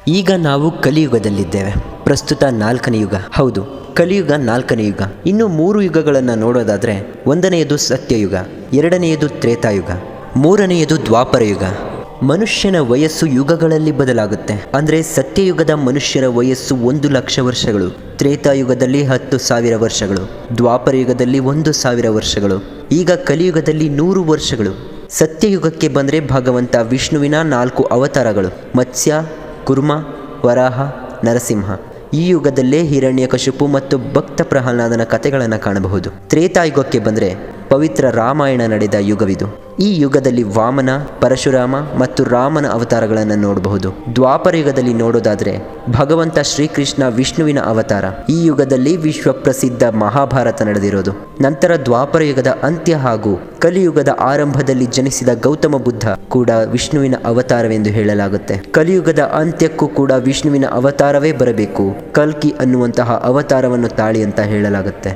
ಈಗ ನಾವು ಕಲಿಯುಗದಲ್ಲಿದ್ದೇವೆ. ಪ್ರಸ್ತುತ 4ನೇ ಯುಗ. ಹೌದು, ಕಲಿಯುಗ 4ನೇ ಯುಗ. ಇನ್ನು 3 ಯುಗಗಳನ್ನು ನೋಡೋದಾದರೆ, 1ನೇಯದು ಸತ್ಯಯುಗ, 2ನೇಯದು ತ್ರೇತಾಯುಗ, 3ನೇಯದು ದ್ವಾಪರ ಯುಗ. ಮನುಷ್ಯನ ವಯಸ್ಸು ಯುಗಗಳಲ್ಲಿ ಬದಲಾಗುತ್ತೆ. ಅಂದರೆ ಸತ್ಯಯುಗದ ಮನುಷ್ಯರ ವಯಸ್ಸು 1,00,000 ವರ್ಷಗಳು, ತ್ರೇತಾಯುಗದಲ್ಲಿ 10,000 ವರ್ಷಗಳು, ದ್ವಾಪರ ಯುಗದಲ್ಲಿ 1,000 ವರ್ಷಗಳು, ಈಗ ಕಲಿಯುಗದಲ್ಲಿ 100 ವರ್ಷಗಳು. ಸತ್ಯಯುಗಕ್ಕೆ ಬಂದರೆ ಭಗವಂತ ವಿಷ್ಣುವಿನ 4 ಅವತಾರಗಳು: ಮತ್ಸ್ಯ, ಕುರ್ಮ, ವರಾಹ, ನರಸಿಂಹ. ಈ ಯುಗದಲ್ಲೇ ಹಿರಣ್ಯಕಶಿಪು ಮತ್ತು ಭಕ್ತ ಪ್ರಹ್ಲಾದನ ಕಥೆಗಳನ್ನು ಕಾಣಬಹುದು. ತ್ರೇತಾಯುಗಕ್ಕೆ ಬಂದರೆ ಪವಿತ್ರ ರಾಮಾಯಣ ನಡೆದ ಯುಗವಿದು. ಈ ಯುಗದಲ್ಲಿ ವಾಮನ, ಪರಶುರಾಮ ಮತ್ತು ರಾಮನ ಅವತಾರಗಳನ್ನು ನೋಡಬಹುದು. ದ್ವಾಪರ ಯುಗದಲ್ಲಿ ನೋಡೋದಾದರೆ ಭಗವಂತ ಶ್ರೀಕೃಷ್ಣ ವಿಷ್ಣುವಿನ ಅವತಾರ. ಈ ಯುಗದಲ್ಲಿ ವಿಶ್ವಪ್ರಸಿದ್ಧ ಮಹಾಭಾರತ ನಡೆದಿರೋದು. ನಂತರ ದ್ವಾಪರ ಯುಗದ ಅಂತ್ಯ ಹಾಗೂ ಕಲಿಯುಗದ ಆರಂಭದಲ್ಲಿ ಜನಿಸಿದ ಗೌತಮ ಬುದ್ಧ ಕೂಡ ವಿಷ್ಣುವಿನ ಅವತಾರವೆಂದು ಹೇಳಲಾಗುತ್ತೆ. ಕಲಿಯುಗದ ಅಂತ್ಯಕ್ಕೂ ಕೂಡ ವಿಷ್ಣುವಿನ ಅವತಾರವೇ ಬರಬೇಕು, ಕಲ್ಕಿ ಅನ್ನುವಂತಹ ಅವತಾರವನ್ನು ತಾಳಿ ಅಂತ ಹೇಳಲಾಗುತ್ತೆ.